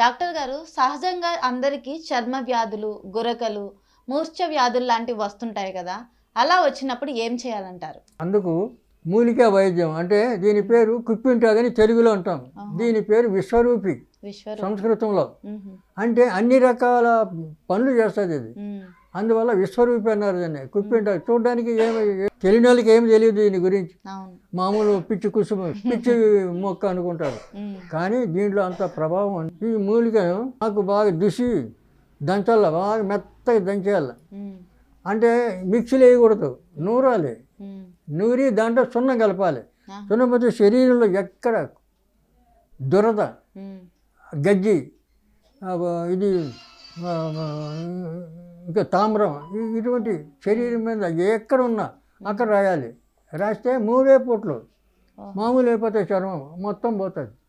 Doctor గారు, సహజంగా అందరికీ చర్మ వ్యాధులు, గురకలు, మూర్ఛ వ్యాధులు లాంటివి వస్తుంటాయి కదా, అలా వచ్చినప్పుడు ఏం చేయాలంటారు? అందుకు మూలికా వైద్యం అంటే దీని పేరు కుప్పింటాగని తెలుగులో అంటాం. దీని పేరు విశ్వరూపి సంస్కృతంలో. అంటే అన్ని రకాల పనులు చేస్తుంది ఇది. అందువల్ల విశ్వరూపి అన్నారు దాన్ని. కుప్పింట చూడడానికి ఏమి తెలియని వాళ్ళకి ఏమి తెలియదు దీని గురించి. మామూలు పిచ్చి కుసుమ పిచ్చి మొక్క అనుకుంటారు, కానీ దీంట్లో అంత ప్రభావం. ఈ మూలికను నాకు బాగా దుసి దంచాల, బాగా మెత్తగా దంచేయాల. అంటే మిక్సీలు వేయకూడదు, నూరాలి. నూరి దాంట్లో సున్నం కలపాలి. సున్నం పోతే శరీరంలో ఎక్కడ దురద, గజ్జి, ఇది ఇంకా తామ్రం, ఇటువంటి శరీరం మీద ఎక్కడ ఉన్నా అక్కడ రాయాలి. రాస్తే 3 పూట్లు మామూలు అయిపోతాయి, చర్మం మొత్తం పోతుంది.